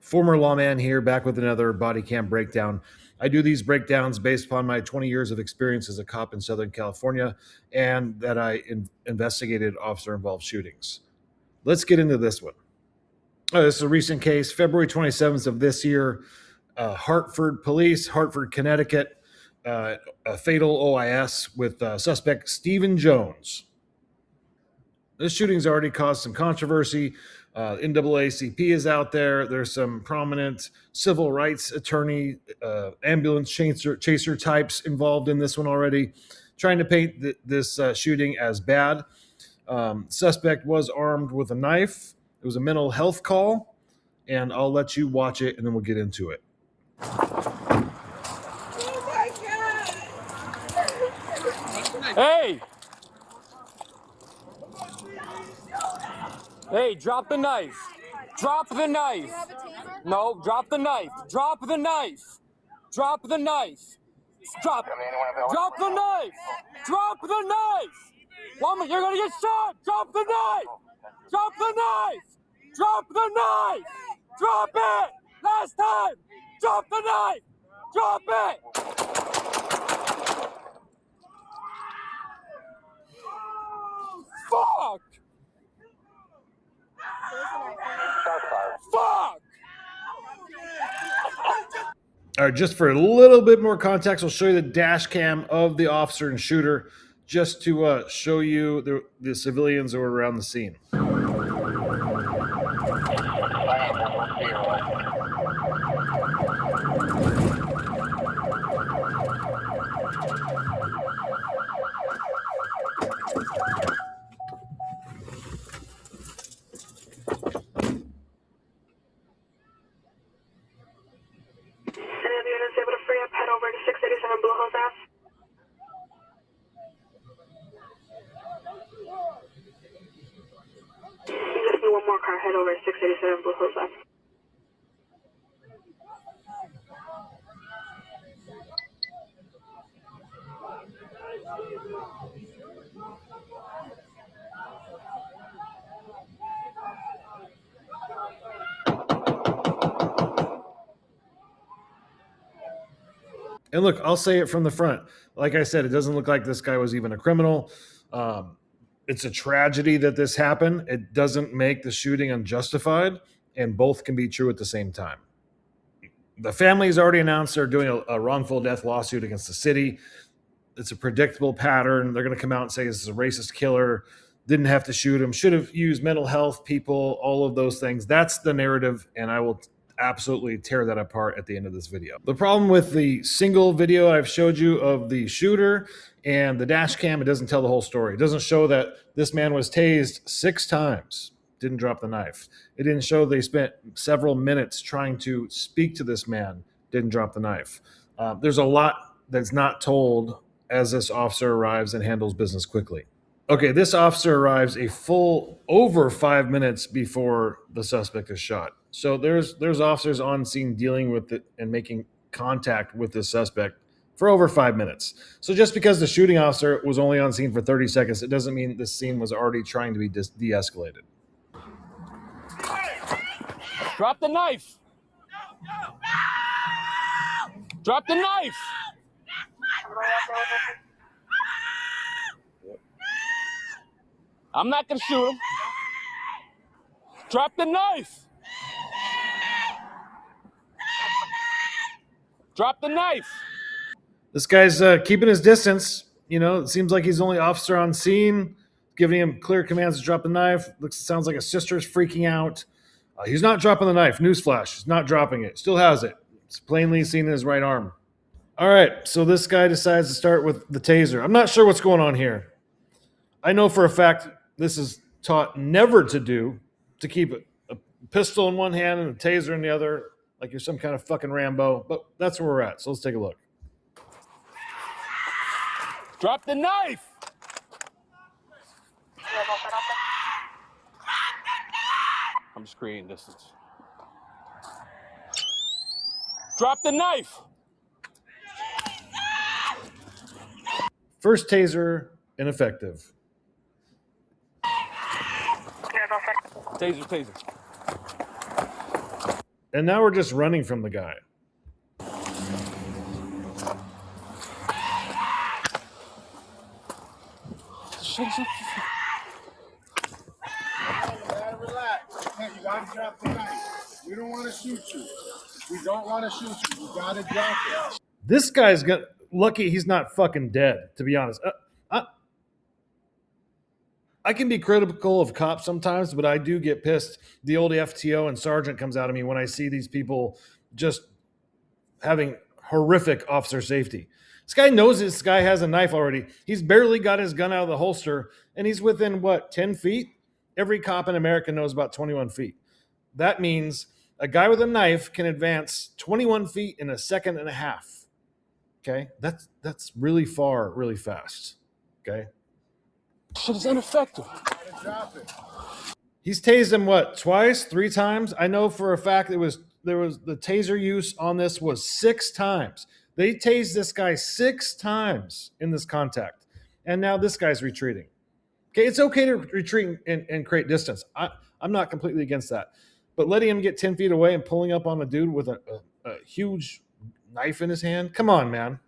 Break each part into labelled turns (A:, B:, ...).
A: Former lawman here, back with another body cam breakdown. I do these breakdowns based upon my 20 years of experience as a cop in Southern California and that I investigated officer-involved shootings. Let's get into this one. This is a recent case, February 27th of this year, Hartford Police, Hartford, Connecticut, a fatal OIS with suspect Stephen Jones. This shooting's already caused some controversy. NAACP is out there. There's some prominent civil rights attorney, ambulance chaser types involved in this one already, trying to paint this shooting as bad. Suspect was armed with a knife. It was a mental health call, and I'll let you watch it, and then we'll get into it.
B: Oh my God! Hey! Hey, drop the knife. Drop the knife.
C: Do you have a taser?
B: No, drop the knife. Drop the knife. Drop the knife. Drop the knife. Drop the knife. Woman, you're gonna get shot. Drop the knife. Drop the knife. Drop the knife. Drop it. Last time. Drop the knife. Drop it. Fuck. Fuck!
A: All right, just for a little bit more context, I'll show you the dash cam of the officer and shooter just to show you the civilians who were around the scene.
D: One more car, head over to 687 Blue Hills Ave.
A: And look, I'll say it from the front. Like I said, it doesn't look like this guy was even a criminal. It's a tragedy that this happened. It doesn't make the shooting unjustified, and both can be true at the same time. The family's already announced they're doing a wrongful death lawsuit against the city. It's a predictable pattern. They're going to come out and say this is a racist killer, didn't have to shoot him, should have used mental health people, all of those things. That's the narrative, and I will absolutely tear that apart at the end of this video. The problem with the single video I've showed you of the shooter and the dash cam, it doesn't tell the whole story. It doesn't show that this man was tased 6 times, didn't drop the knife. It didn't show they spent several minutes trying to speak to this man, didn't drop the knife. There's a lot that's not told as this officer arrives and handles business quickly. Okay, this officer arrives a full over 5 minutes before the suspect is shot. So there's officers on scene dealing with it and making contact with the suspect for over 5 minutes. So just because the shooting officer was only on scene for 30 seconds, it doesn't mean this scene was already trying to be de-escalated.
B: Drop the knife. Drop the knife. I'm not gonna shoot him. Drop the knife. Drop the knife.
A: This guy's keeping his distance. You know, it seems like he's the only officer on scene, giving him clear commands to drop the knife. Sounds like a sister's freaking out. He's not dropping the knife. Newsflash, he's not dropping it. Still has it. It's plainly seen in his right arm. All right, so this guy decides to start with the taser. I'm not sure what's going on here. I know for a fact this is taught never to do, to keep a pistol in one hand and a taser in the other, like you're some kind of fucking Rambo, but that's where we're at. So let's take a look.
B: Drop the knife. I'm screening distance. Drop the knife.
A: First taser, ineffective.
B: Taser, taser.
A: And now we're just running from the guy.
C: Relax. Hey, you gotta drop the knife. We don't want to shoot you. We don't want to shoot you. You gotta drop it.
A: This guy's lucky he's not fucking dead, to be honest. I can be critical of cops sometimes, but I do get pissed. The old FTO and sergeant comes out of me when I see these people just having horrific officer safety. This guy knows this guy has a knife already. He's barely got his gun out of the holster, and he's within, 10 feet? Every cop in America knows about 21 feet. That means a guy with a knife can advance 21 feet in a second and a half. Okay? That's really far, really fast. Okay?
B: Shit is ineffective.
C: Drop it.
A: He's tased him twice, 3 times? I know for a fact there was the taser use on this was 6 times. They tased this guy 6 times in this contact. And now this guy's retreating. Okay, it's okay to retreat and create distance. I'm not completely against that. But letting him get 10 feet away and pulling up on a dude with a huge knife in his hand? Come on, man.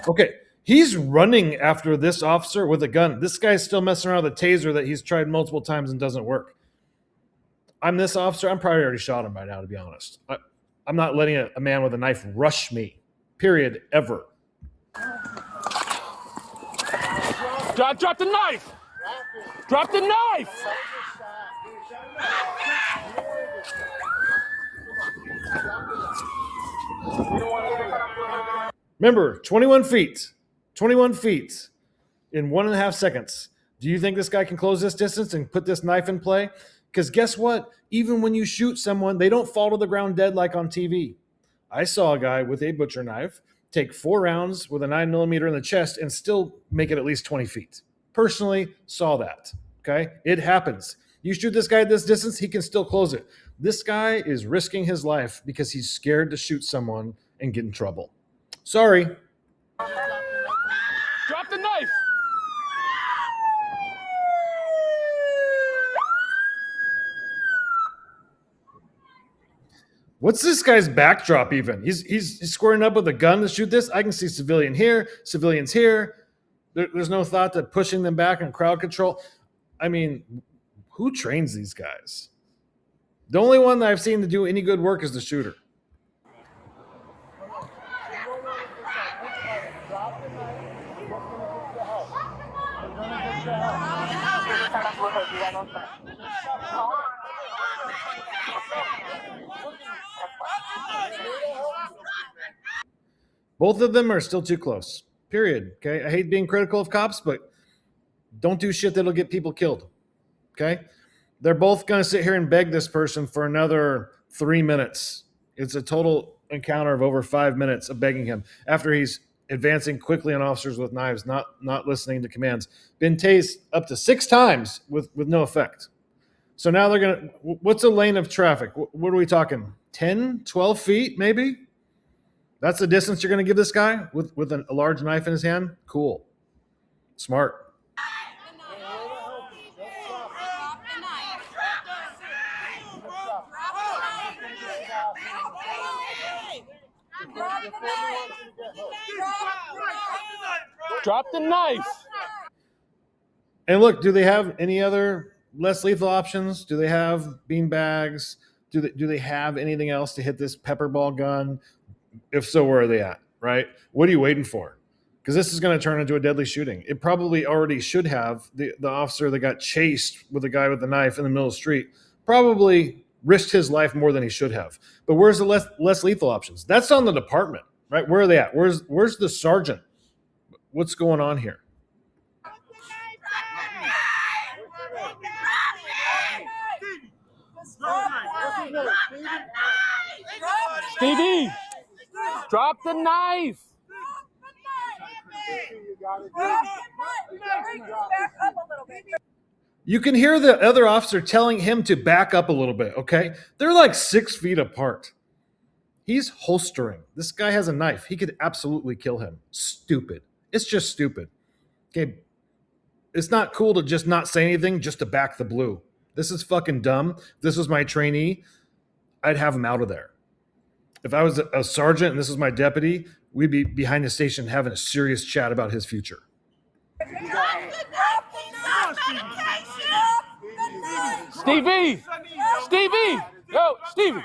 A: Okay, he's running after this officer with a gun. This guy's still messing around with a taser that he's tried multiple times and doesn't work. I'm this officer. I'm probably already shot him by now, to be honest. I'm not letting a man with a knife rush me, period, ever.
B: Drop the knife! Drop the knife!
A: Remember, 21 feet. 21 feet in 1.5 seconds. Do you think this guy can close this distance and put this knife in play? Because guess what? Even when you shoot someone, they don't fall to the ground dead like on TV. I saw a guy with a butcher knife take 4 rounds with a 9mm in the chest and still make it at least 20 feet. Personally, saw that. Okay? It happens. You shoot this guy at this distance, he can still close it. This guy is risking his life because he's scared to shoot someone and get in trouble. Sorry.
B: Drop the knife!
A: What's this guy's backdrop even? He's squaring up with a gun to shoot this. I can see civilian here, civilians here. There's no thought to pushing them back and crowd control. I mean, who trains these guys? The only one that I've seen to do any good work is the shooter. Both of them are still too close. Period. Okay. I hate being critical of cops, but don't do shit that'll get people killed. Okay. They're both going to sit here and beg this person for another 3 minutes. It's a total encounter of over 5 minutes of begging him after he's advancing quickly on officers with knives, not listening to commands. Been tased up to 6 times with no effect. So now they're going to, what's a lane of traffic? What are we talking? 10, 12 feet maybe? That's the distance you're going to give this guy with a large knife in his hand? Cool. Smart.
B: Drop the knife!
A: And look, do they have any other less lethal options? Do they have bean bags? Do they have anything else to hit this pepper ball gun? If so, where are they at, right? What are you waiting for? Because this is going to turn into a deadly shooting. It probably already should have. The officer that got chased with a guy with a knife in the middle of the street probably risked his life more than he should have. But where's the less lethal options? That's on the department, right? Where are they at? Where's the sergeant? What's going on here?
B: Stevie! Drop the knife!
A: You can hear the other officer telling him to back up a little bit, okay? They're like 6 feet apart. He's holstering. This guy has a knife. He could absolutely kill him. Stupid. It's just stupid. Okay. It's not cool to just not say anything just to back the blue. This is fucking dumb. If this was my trainee, I'd have him out of there. If I was a sergeant and this was my deputy, we'd be behind the station having a serious chat about his future.
B: Stevie! Stevie! Yo, Stevie!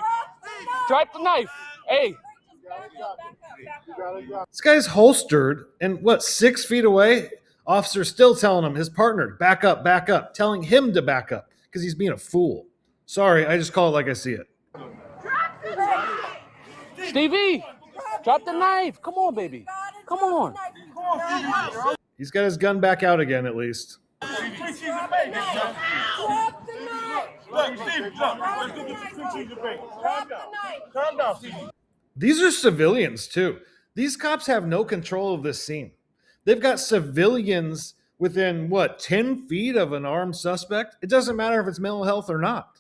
B: Drop the knife. Hey.
A: This guy's holstered and 6 feet away? Officer still telling him, his partner, back up, telling him to back up because he's being a fool. Sorry, I just call it like I see it.
B: Stevie! Drop the knife. Come on, baby. Come on.
A: He's got his gun back out again, at least.
C: Calm down, Stevie.
A: These are civilians, too. These cops have no control of this scene. They've got civilians within, 10 feet of an armed suspect? It doesn't matter if it's mental health or not.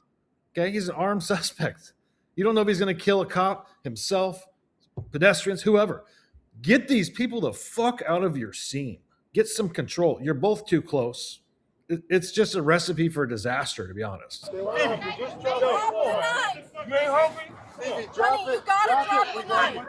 A: Okay, he's an armed suspect. You don't know if he's going to kill a cop, himself, pedestrians, whoever. Get these people the fuck out of your scene. Get some control. You're both too close. It's just a recipe for disaster, to be honest.
C: You ain't hungry?
E: Honey, you gotta drop the knife.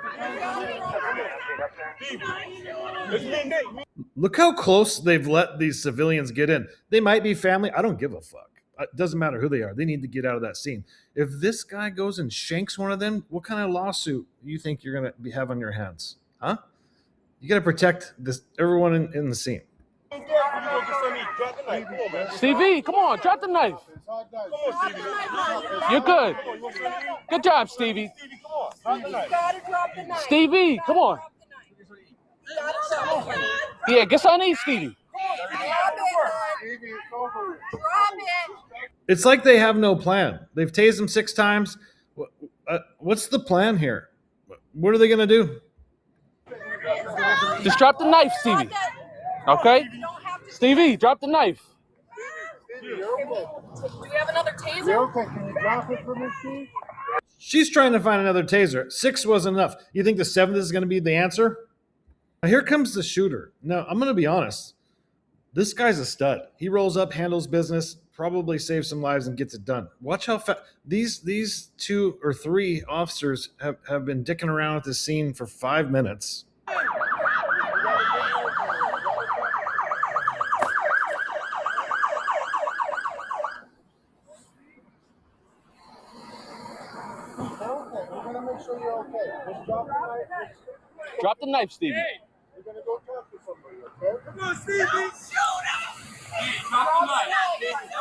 A: Look how close they've let these civilians get in. They might be family. I don't give a fuck. It doesn't matter who they are. They need to get out of that scene. If this guy goes and shanks one of them, what kind of lawsuit do you think you're going to have on your hands? Huh? You got to protect everyone in the scene.
B: Stevie, come on. Drop the knife. You're good. Good job, Stevie.
E: You gotta drop the knife.
B: Stevie, come on.
E: You gotta drop the knife.
B: Yeah, get on these, Stevie.
E: Drop it.
A: It's like they have no plan. They've tased him 6 times. What's the plan here? What are they going to do?
B: Just drop the knife, Stevie. Okay? Stevie, drop the knife.
E: Do we have another taser?
C: You okay? Can you drop it for me, Steve?
A: She's trying to find another taser. 6 wasn't enough. You think the 7th is going to be the answer? Now here comes the shooter. Now, I'm going to be honest. This guy's a stud. He rolls up, handles business, probably saves some lives and gets it done. Watch how fast these 2 or 3 officers have been dicking around at this scene for 5 minutes.
C: Sure you're okay. Just drop the knife.
B: Drop the knife, Stevie.
C: We're gonna go talk to somebody, okay? Come on, Stevie.
B: Drop the knife.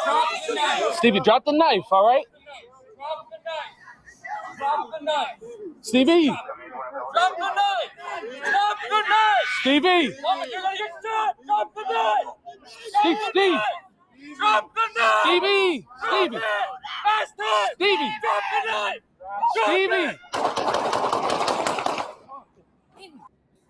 B: Drop the knife. Stevie, drop the knife, all right?
F: Drop the knife. Drop the knife.
B: Stevie.
F: Drop the knife. Drop the knife.
B: Stevie.
F: Mama, you're gonna get shot. Drop the knife.
B: Steve.
F: Drop the knife.
B: Stevie. Stevie.
F: Last time.
B: Stevie.
F: Drop the knife.
B: Stevie.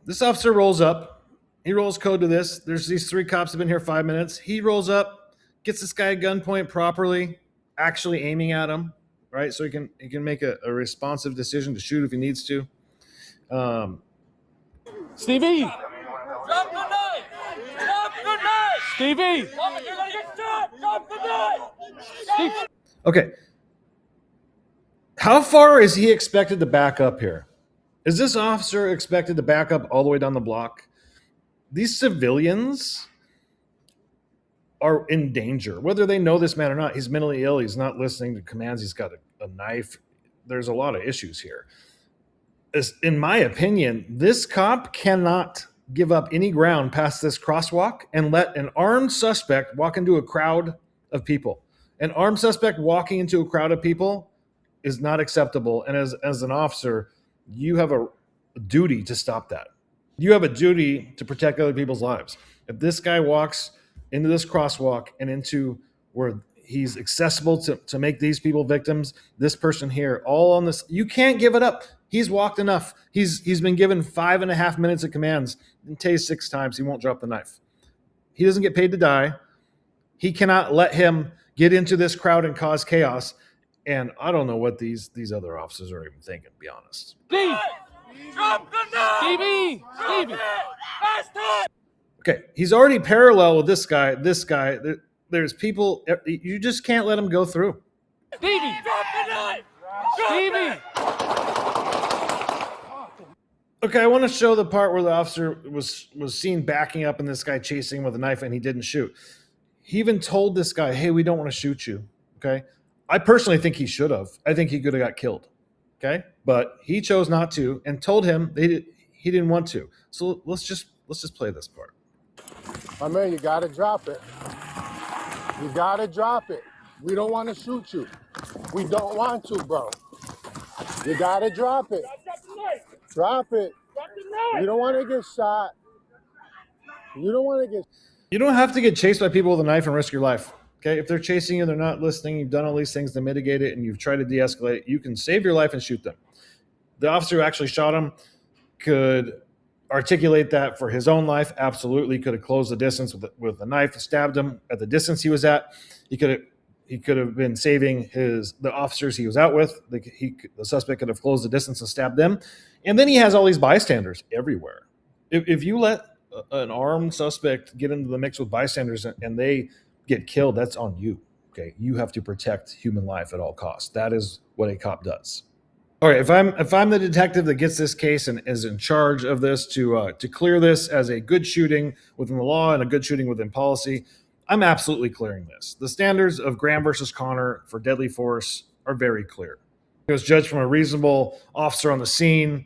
A: This officer rolls up. He rolls code to this. There's these 3 cops have been here 5 minutes. He rolls up, gets this guy at gunpoint properly, actually aiming at him, right? So he can make a responsive decision to shoot if he needs to.
B: Stevie.
F: Drop the knife. Drop the knife.
B: Stevie.
F: Mama, you're gonna get shot. Drop the knife.
B: Steve.
A: Okay. How far is he expected to back up here? Is this officer expected to back up all the way down the block? These civilians are in danger, whether they know this man or not. He's mentally ill. He's not listening to commands. He's got a knife. There's a lot of issues here. In my opinion, this cop cannot give up any ground past this crosswalk and let an armed suspect walk into a crowd of people. An armed suspect walking into a crowd of people is not acceptable. And as an officer, you have a duty to stop that. You have a duty to protect other people's lives. If this guy walks into this crosswalk and into where he's accessible to make these people victims, this person here, all on this, you can't give it up. He's walked enough. He's been given 5.5 minutes of commands and tased 6 times. He won't drop the knife. He doesn't get paid to die. He cannot let him get into this crowd and cause chaos. And I don't know what these other officers are even thinking, to be honest.
B: Steve.
F: Drop the knife.
B: Stevie. Stevie.
F: Last time.
A: Okay, he's already parallel with this guy. There's people. You just can't let him go through.
B: Stevie, drop the knife. Stevie.
A: Okay, I want to show the part where the officer was seen backing up and this guy chasing him with a knife and he didn't shoot. He even told this guy, "Hey, we don't want to shoot you." Okay, I personally think he should have. I think he could have got killed. Okay, but he chose not to and told him he didn't want to. So let's just play this part.
C: My man, you gotta drop it. You gotta drop it. We don't want to shoot you. We don't want to, bro. You gotta drop it. Drop it. You don't want to get shot. You don't want to get.
A: You don't have to get chased by people with a knife and risk your life. Okay, if they're chasing you, they're not listening. You've done all these things to mitigate it, and you've tried to de-escalate. You can save your life and shoot them. The officer who actually shot him could articulate that for his own life. Absolutely, could have closed the distance with a knife, stabbed him at the distance he was at. He could have been saving the officers he was out with. The suspect could have closed the distance and stabbed them. And then he has all these bystanders everywhere. If you let an armed suspect get into the mix with bystanders and they get killed, that's on you. Okay, you have to protect human life at all costs. That is what a cop does. All right, if I'm the detective that gets this case and is in charge of this to clear this as a good shooting within the law and a good shooting within policy, I'm absolutely clearing this. The standards of Graham versus Connor for deadly force are very clear. It was judged from a reasonable officer on the scene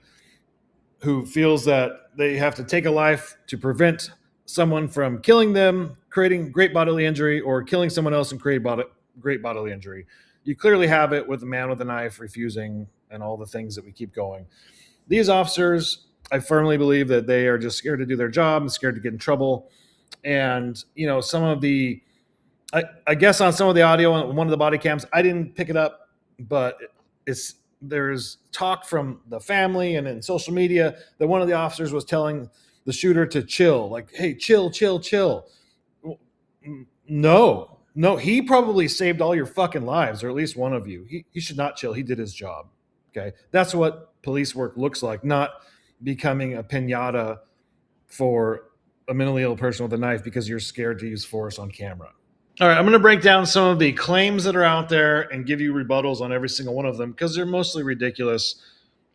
A: who feels that they have to take a life to prevent someone from killing them, creating great bodily injury, or killing someone else and create great bodily injury. You clearly have it with the man with the knife refusing and all the things that we keep going. These officers, I firmly believe that they are just scared to do their job and scared to get in trouble. And, some of the, I guess on some of the audio on one of the body cams, I didn't pick it up, but there's talk from the family and in social media that one of the officers was telling the shooter to chill, like, hey, chill. No, he probably saved all your fucking lives, or at least one of you. He should not chill. He did his job. Okay. That's what police work looks like, not becoming a piñata for a mentally ill person with a knife because you're scared to use force on camera. All right, I'm going to break down some of the claims that are out there and give you rebuttals on every single one of them because they're mostly ridiculous,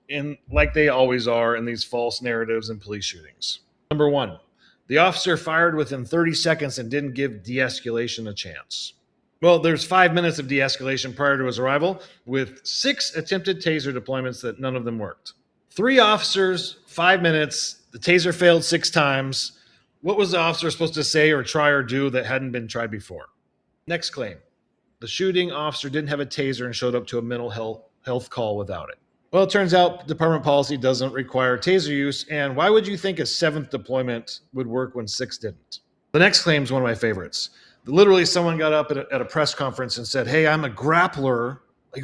A: and like they always are in these false narratives and police shootings. Number one, the officer fired within 30 seconds and didn't give de-escalation a chance. Well, there's 5 minutes of de-escalation prior to his arrival with 6 attempted taser deployments that none of them worked. 3 officers, 5 minutes, the taser failed 6 times. What was the officer supposed to say or try or do that hadn't been tried before? Next claim. The shooting officer didn't have a taser and showed up to a mental health call without it. Well, it turns out department policy doesn't require taser use, and why would you think a 7th deployment would work when 6 didn't? The next claim is one of my favorites. Literally, someone got up at a press conference and said, hey, I'm a grappler,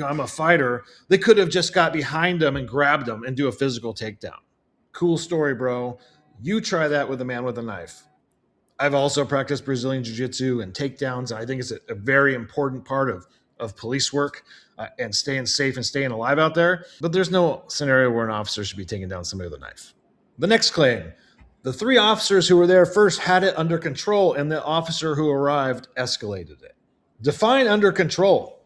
A: I'm a fighter. They could have just got behind him and grabbed him and do a physical takedown. Cool story, bro. You try that with a man with a knife. I've also practiced Brazilian Jiu-Jitsu and takedowns. I think it's a very important part of police work and staying safe and staying alive out there. But there's no scenario where an officer should be taking down somebody with a knife. The next claim. The 3 officers who were there first had it under control, and the officer who arrived escalated it. Define under control.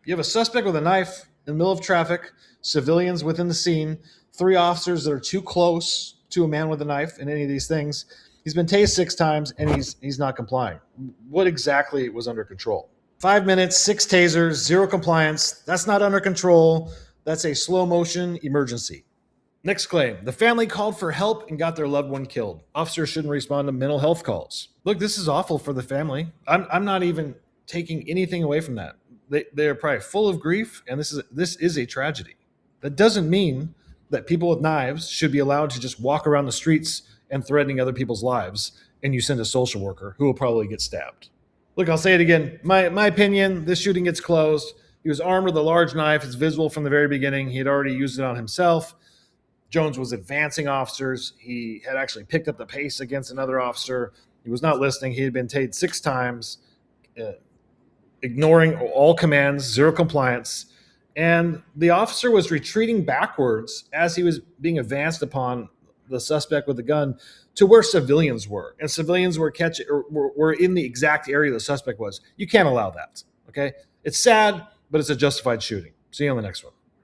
A: You have a suspect with a knife in the middle of traffic, civilians within the scene, 3 officers that are too close to a man with a knife in any of these things. He's been tased 6 times, and he's not complying. What exactly was under control? 5 minutes, 6 tasers, 0 compliance. That's not under control. That's a slow motion emergency. Next claim. The family called for help and got their loved one killed. Officers shouldn't respond to mental health calls. Look, this is awful for the family. I'm not even taking anything away from that. They're probably full of grief, and this is a tragedy. That doesn't mean that people with knives should be allowed to just walk around the streets and threatening other people's lives, and you send a social worker who will probably get stabbed. Look, I'll say it again. My opinion, this shooting gets closed. He was armed with a large knife. It's visible from the very beginning. He had already used it on himself. Jones was advancing officers. He had actually picked up the pace against another officer. He was not listening. He had been tased 6 times, ignoring all commands, 0 compliance. And the officer was retreating backwards as he was being advanced upon the suspect with the gun to where civilians were, and civilians were were in the exact area the suspect was. You can't allow that. Okay, it's sad, but it's a justified shooting. See you on the next one.